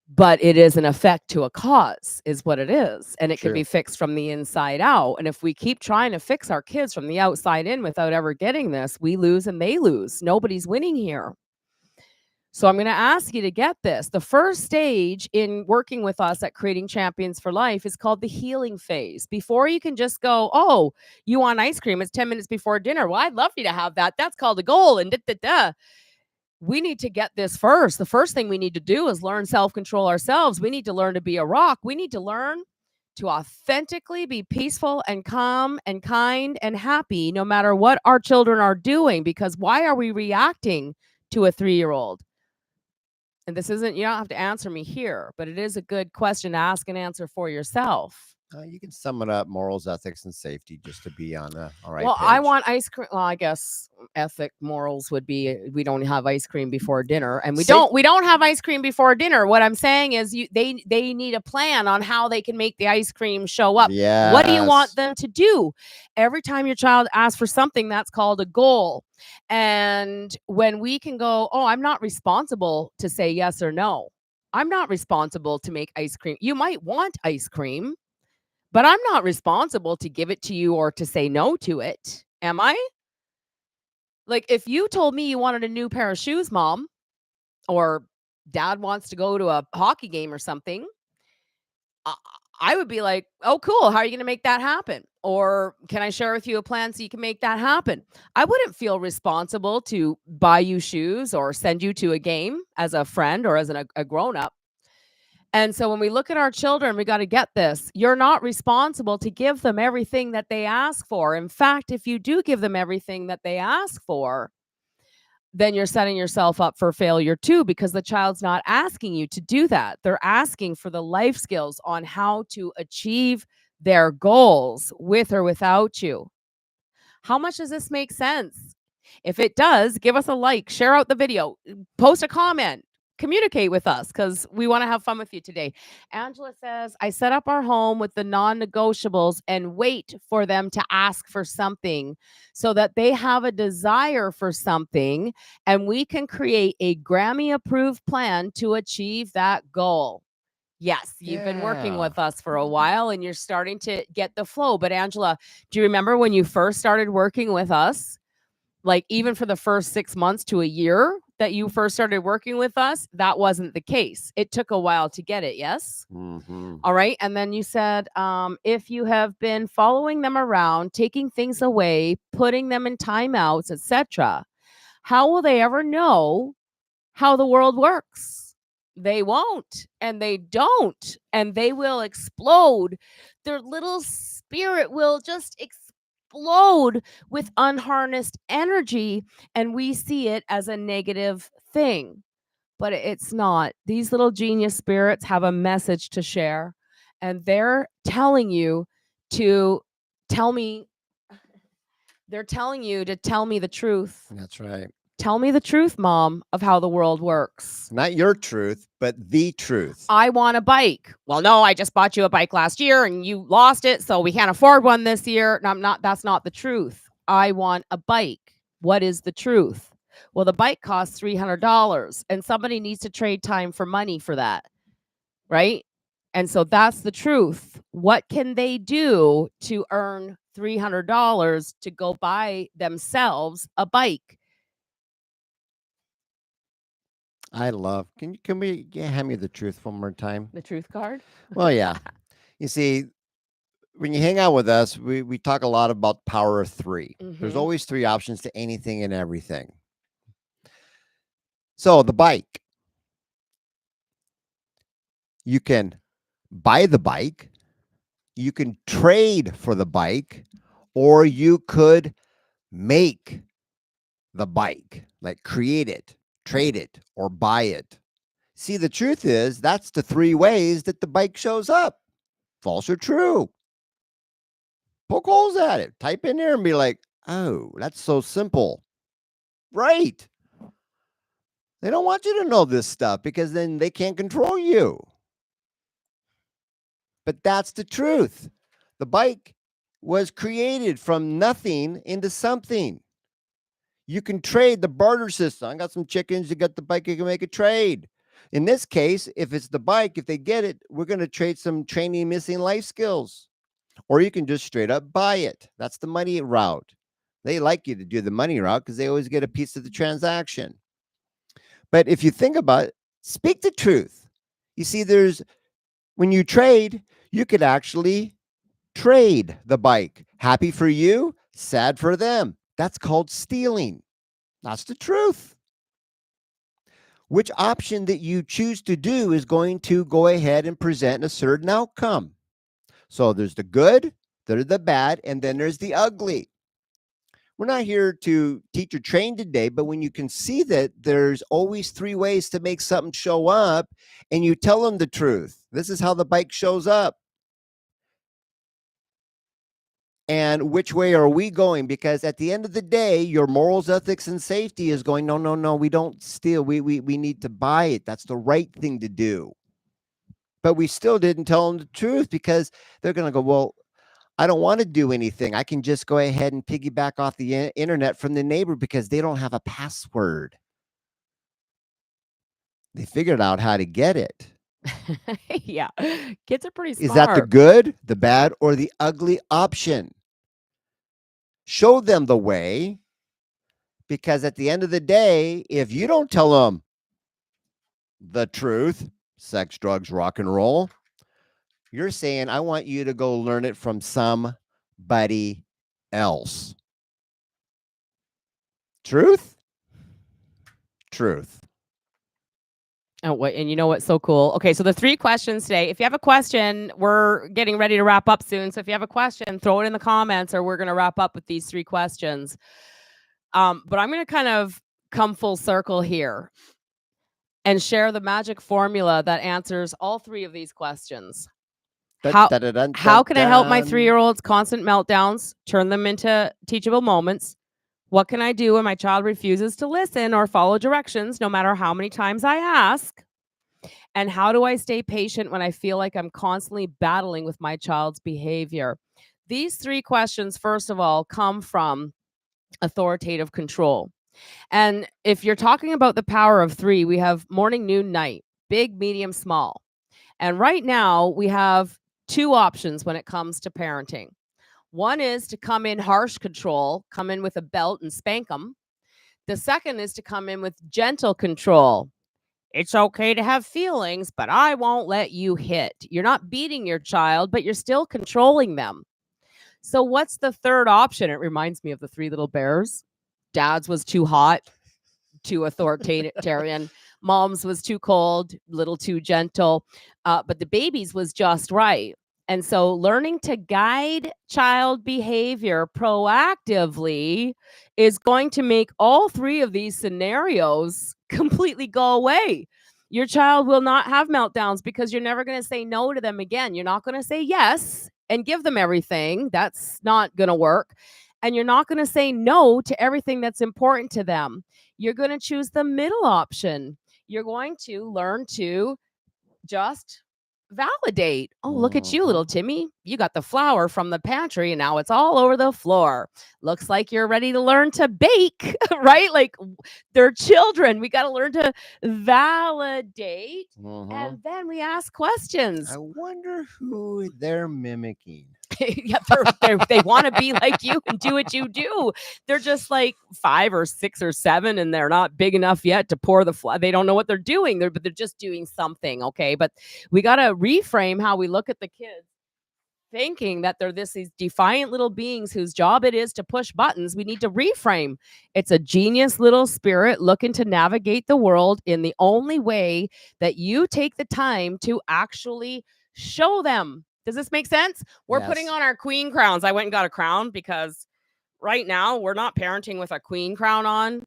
But it is an effect to a cause, is what it is. And it can be fixed from the inside out. And if we keep trying to fix our kids from the outside in without ever getting this, we lose and they lose. Nobody's winning here. So I'm going to ask you to get this. The first stage in working with us at Creating Champions for Life is called the healing phase. Before you can just go, oh, you want ice cream? It's 10 minutes before dinner. Well, I'd love for you to have that. That's called a goal. And da, da, da. we need to get this first. The first thing we need to do is learn self-control ourselves. We need to learn to be a rock. We need to learn to authentically be peaceful and calm and kind and happy no matter what our children are doing. Because why are we reacting to a 3-year-old? And this isn't, you don't have to answer me here, but it is a good question to ask and answer for yourself. You can sum it up: morals, ethics, and safety, just to be on the all right Well, page. I want ice cream. Well, I guess ethic morals would be we don't have ice cream before dinner, and we don't have ice cream before dinner. What I'm saying is they need a plan on how they can make the ice cream show up. Yes. What do you want them to do? Every time your child asks for something, that's called a goal. And when we can go, oh, I'm not responsible to say yes or no. I'm not responsible to make ice cream. You might want ice cream, but I'm not responsible to give it to you or to say no to it. Am I? Like, if you told me you wanted a new pair of shoes, mom, or dad wants to go to a hockey game or something, I- I would be like, oh, cool. How are you going to make that happen? Or can I share with you a plan so you can make that happen? I wouldn't feel responsible to buy you shoes or send you to a game as a friend or as a grown up. And so when we look at our children, we got to get this. You're not responsible to give them everything that they ask for. In fact, if you do give them everything that they ask for, then you're setting yourself up for failure too, because the child's not asking you to do that. They're asking for the life skills on how to achieve their goals with or without you. How much does this make sense? If it does, give us a like, share out the video, post a comment, communicate with us because we want to have fun with you today. Angela says, I set up our home with the non-negotiables and wait for them to ask for something so that they have a desire for something and we can create a Grammy approved plan to achieve that goal. Yes, you've been working with us for a while and you're starting to get the flow. But Angela, do you remember when you first started working with us? Like even for the first 6 months to a year that you first started working with us, that wasn't the case. It took a while to get it. Yes. Mm-hmm. All right. And then you said, if you have been following them around, taking things away, putting them in timeouts, etc., how will they ever know how the world works? They won't, and they don't, and they will explode. Their little spirit will just explode with unharnessed energy, and we see it as a negative thing, but it's not. These little genius spirits have a message to share, and they're telling you to tell me, they're telling you to tell me the truth. That's right. Tell me the truth, mom, of how the world works. Not your truth, but the truth. I want a bike. Well, no, I just bought you a bike last year and you lost it, so we can't afford one this year. No, that's not the truth. I want a bike. What is the truth? Well, the bike costs $300 and somebody needs to trade time for money for that, right? And so that's the truth. What can they do to earn $300 to go buy themselves a bike? I love. Can we hand me the truth one more time? The truth card? Well, yeah. You see, when you hang out with us, we talk a lot about power of 3. There's Mhm. always 3 options to anything and everything. So the bike, you can buy the bike, you can trade for the bike, or you could make the bike, like create it, trade it, or buy it. See, the truth is that's the 3 ways that the bike shows up. False or true? Poke holes at it. Type in there and be like, oh, that's so simple. Right. They don't want you to know this stuff because then they can't control you. But that's the truth. The bike was created from nothing into something. You can trade the barter system. I got some chickens, you got the bike, you can make a trade. In this case, if it's the bike, if they get it, we're going to trade some training missing life skills. Or you can just straight up buy it. That's the money route. They like you to do the money route because they always get a piece of the transaction. But if you think about it, speak the truth. You see, when you trade, you could actually trade the bike. Happy for you, sad for them. That's called stealing. That's the truth. which option that you choose to do is going to go ahead and present a certain outcome. So there's the good, there's the bad, and then there's the ugly. We're not here to teach or train today, but when you can see that there's always three ways to make something show up, and you tell them the truth. This is how the bike shows up. And which way are we going? Because at the end of the day, your morals, ethics, and safety is going, no, no, no, we don't steal. We need to buy it. That's the right thing to do. But we still didn't tell them the truth because they're going to go, well, I don't want to do anything. I can just go ahead and piggyback off the internet from the neighbor because they don't have a password. They figured out how to get it. Yeah. Kids are pretty smart. Is that the good, the bad, or the ugly option? Show them the way, because at the end of the day, if you don't tell them the truth, sex, drugs, rock and roll, you're saying, I want you to go learn it from somebody else. Truth? Truth. Oh, and you know what's so cool? Okay, so the 3 questions today. If you have a question, we're getting ready to wrap up soon. So if you have a question, throw it in the comments, or we're going to wrap up with these 3 questions. But I'm going to kind of come full circle here and share the magic formula that answers all 3 of these questions. How can I help my 3-year-old's constant meltdowns, turn them into teachable moments? What can I do when my child refuses to listen or follow directions, no matter how many times I ask? And how do I stay patient when I feel like I'm constantly battling with my child's behavior? These 3 questions, first of all, come from authoritative control. And if you're talking about the power of 3, we have morning, noon, night, big, medium, small. And right now we have 2 options when it comes to parenting. One is to come in harsh control, come in with a belt and spank them. The second is to come in with gentle control. It's okay to have feelings, but I won't let you hit. You're not beating your child, but you're still controlling them. So what's the third option? It reminds me of the 3 little bears. Dad's was too hot, too authoritarian. Mom's was too cold, little too gentle. But the baby's was just right. And so learning to guide child behavior proactively is going to make all 3 of these scenarios completely go away. Your child will not have meltdowns because you're never going to say no to them again. You're not going to say yes and give them everything. That's not going to work. And you're not going to say no to everything that's important to them. You're going to choose the middle option. You're going to learn to just validate. Oh, look at you, little Timmy. You got the flour from the pantry and now it's all over the floor. Looks like you're ready to learn to bake, right? Like, they're children. We got to learn to validate. And then we ask questions. I wonder who they're mimicking. Yeah, they want to be like you and do what you do. They're just like 5 or 6 or 7, and they're not big enough yet to pour the flour. They don't know what they're doing. But they're just doing something. Okay, but we got to reframe how we look at the kids, thinking that they're these defiant little beings whose job it is to push buttons. We need to reframe. It's a genius little spirit looking to navigate the world in the only way that you take the time to actually show them. Does this make sense? We're putting on our queen crowns. I went and got a crown because right now we're not parenting with a queen crown on.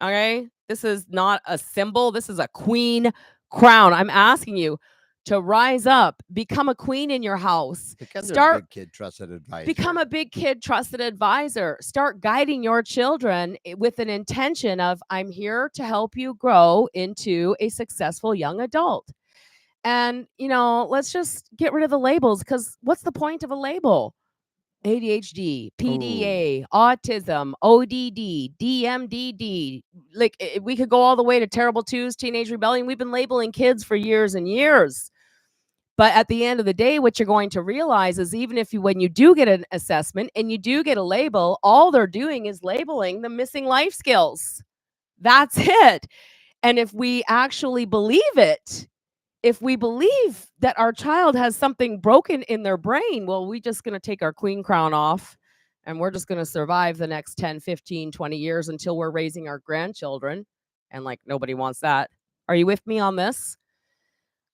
Okay? This is not a symbol. This is a queen crown. I'm asking you to rise up, become a queen in your house. Become a big kid trusted advisor. Become a big kid trusted advisor. Start guiding your children with an intention of, I'm here to help you grow into a successful young adult. And, let's just get rid of the labels, because what's the point of a label? ADHD, PDA, autism, ODD, DMDD. Like, we could go all the way to terrible twos, teenage rebellion. We've been labeling kids for years and years. But at the end of the day, what you're going to realize is, even if when you do get an assessment and you do get a label, all they're doing is labeling the missing life skills. That's it. And if we actually believe it, if we believe that our child has something broken in their brain, well, we're just going to take our queen crown off and we're just going to survive the next 10, 15, 20 years until we're raising our grandchildren. And like, nobody wants that. Are you with me on this?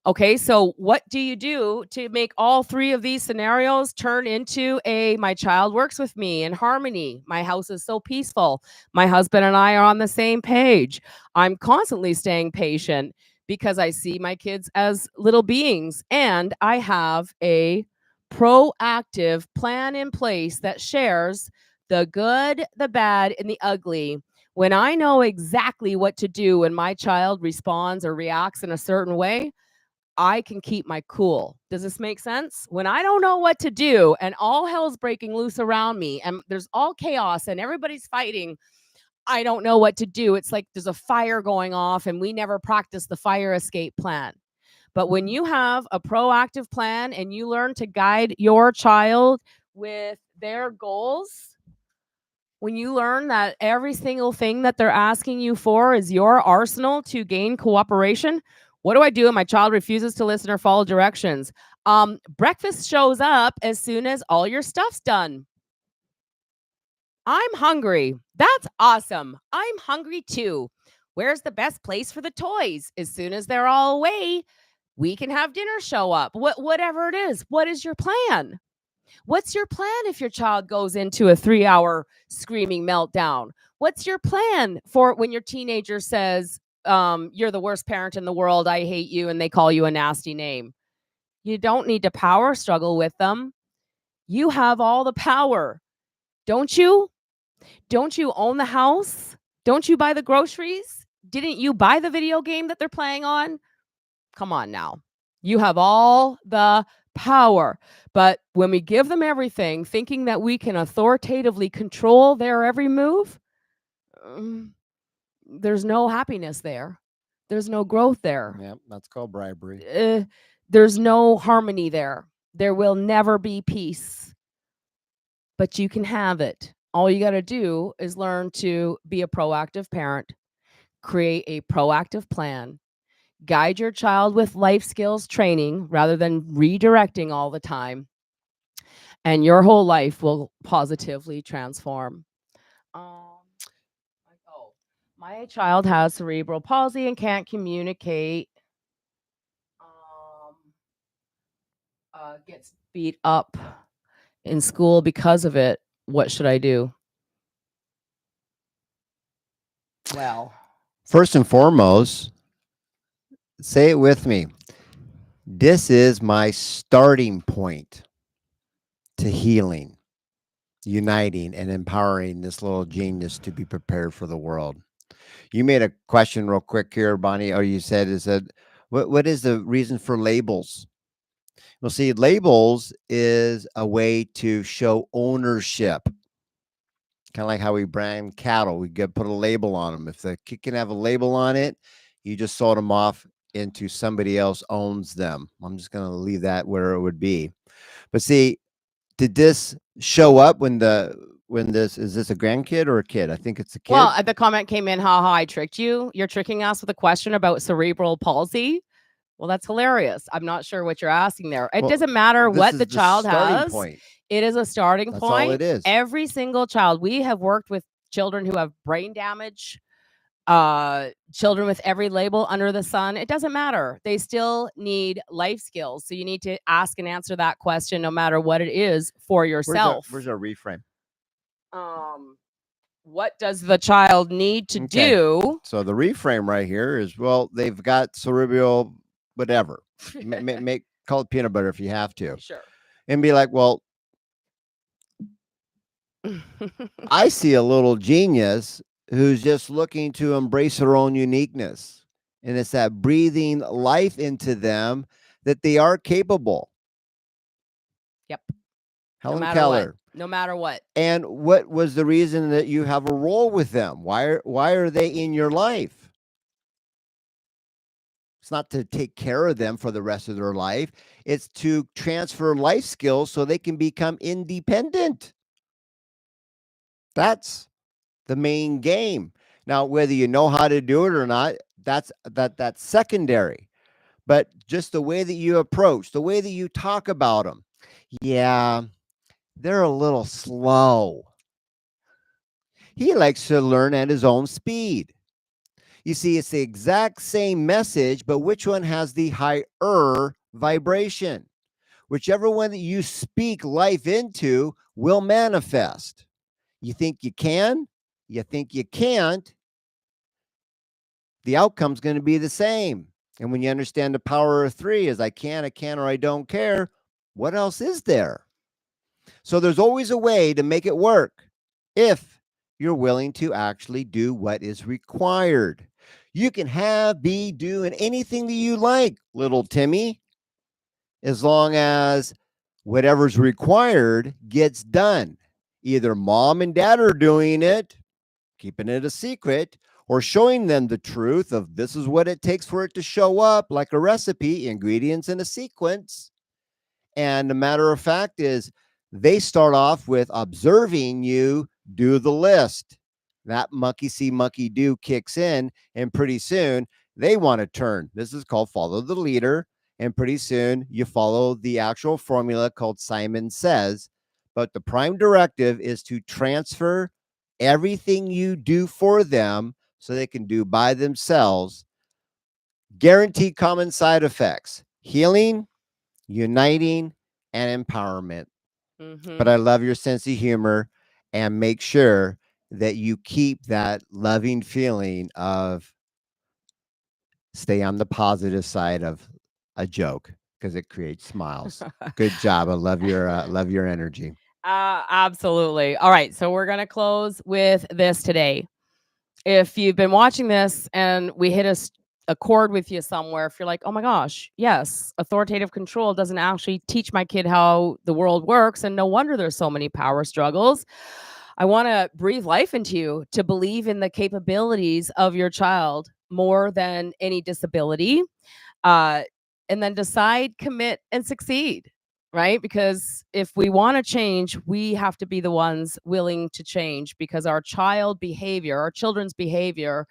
Okay, so what do you do to make all three of these scenarios turn into my child works with me in harmony? My house is so peaceful. My husband and I are on the same page. I'm constantly staying patient because I see my kids as little beings, and I have a proactive plan in place that shares the good, the bad, and the ugly. When I know exactly what to do when my child responds or reacts in a certain way, I can keep my cool. Does this make sense? When I don't know what to do and all hell's breaking loose around me and there's all chaos and everybody's fighting, I don't know what to do. It's like there's a fire going off and we never practice the fire escape plan. But when you have a proactive plan and you learn to guide your child with their goals, when you learn that every single thing that they're asking you for is your arsenal to gain cooperation, what do I do when my child refuses to listen or follow directions? Breakfast shows up as soon as all your stuff's done. I'm hungry. That's awesome. I'm hungry too. Where's the best place for the toys? As soon as they're all away, we can have dinner show up. Whatever it is, what is your plan? What's your plan if your child goes into a 3-hour screaming meltdown? What's your plan for when your teenager says, you're the worst parent in the world, I hate you, and they call you a nasty name? You don't need to power struggle with them. You have all the power. Don't you? Don't you own the house? Don't you buy the groceries? Didn't you buy the video game that they're playing on? Come on now. You have all the power. But when we give them everything, thinking that we can authoritatively control their every move, there's no happiness there. There's no growth there. Yeah, that's called bribery. There's no harmony there. There will never be peace. But you can have it. All you got to do is learn to be a proactive parent, create a proactive plan, guide your child with life skills training rather than redirecting all the time, and your whole life will positively transform. Oh, my child has cerebral palsy and can't communicate. Gets beat up in school because of it. What should I do? Well, First and foremost, say it with me. This is my starting point to healing, uniting, and empowering this little genius to be prepared for the world. You made a question real quick here, Bonnie, or you said, what is the reason for labels? Well, see, labels is a way to show ownership. Kind of like how we brand cattle. We put a label on them. If the kid can have a label on it, you just sold them off into somebody else owns them. I'm just going to leave that where it would be. But see, did this show up is this a grandkid or a kid? I think it's a kid. Well, the comment came in, haha, I tricked you. You're tricking us with a question about cerebral palsy. Well, that's hilarious. I'm not sure what you're asking there. It doesn't matter what the child has. Point. It is a starting That's point. all it is. Every single child. We have worked with children who have brain damage, children with every label under the sun. It doesn't matter. They still need life skills. So you need to ask and answer that question no matter what it is for yourself. Where's our reframe? What does the child need to do? So the reframe right here is, well, they've got cerebral whatever. Call it peanut butter if you have to. Sure. And be like, well, I see a little genius who's just looking to embrace their own uniqueness. And it's that breathing life into them that they are capable. Yep. Helen Keller. No matter what. And what was the reason that you have a role with them? Why are they in your life? It's not to take care of them for the rest of their life. It's to transfer life skills so they can become independent. That's the main game. Now, whether you know how to do it or not, that's secondary. But just the way that you approach, the way that you talk about them. Yeah, they're a little slow. He likes to learn at his own speed. You see, it's the exact same message, but which one has the higher vibration? Whichever one that you speak life into will manifest. You think you can, you think you can't, the outcome's going to be the same. And when you understand the power of three is I can, or I don't care, what else is there? So there's always a way to make it work if you're willing to actually do what is required. You can be doing anything that you like, little Timmy, as long as whatever's required gets done. Either mom and dad are doing it, keeping it a secret, or showing them the truth of this is what it takes for it to show up, like a recipe, ingredients in a sequence. And the matter of fact is, they start off with observing you do the list. That monkey see, monkey do kicks in, and pretty soon they want to turn. This is called follow the leader. And pretty soon you follow the actual formula called Simon Says. But the prime directive is to transfer everything you do for them so they can do by themselves. Guaranteed common side effects: healing, uniting, and empowerment. But I love your sense of humor, and make sure that you keep that loving feeling of stay on the positive side of a joke because it creates smiles. Good job. I love your energy. Absolutely. All right. So we're going to close with this today. If you've been watching this and we hit a chord with you somewhere, if you're like, oh my gosh, yes, authoritative control doesn't actually teach my kid how the world works, and no wonder there's so many power struggles. I want to breathe life into you to believe in the capabilities of your child more than any disability. And then decide, commit, and succeed, right? Because if we want to change, we have to be the ones willing to change, because our children's behavior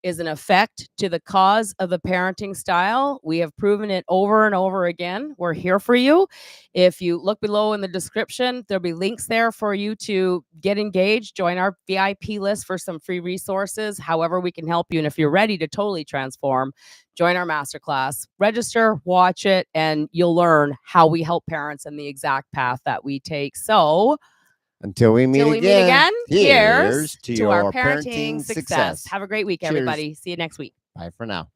is an effect to the cause of the parenting style. We have proven it over and over again. We're here for you. If you look below in the description, there'll be links there for you to get engaged, join our VIP list for some free resources, however we can help you. And if you're ready to totally transform, join our masterclass, register, watch it, and you'll learn how we help parents in the exact path that we take. So until we meet again, here's to our your parenting success. Have a great week, Cheers. everybody. See you next week. Bye for now.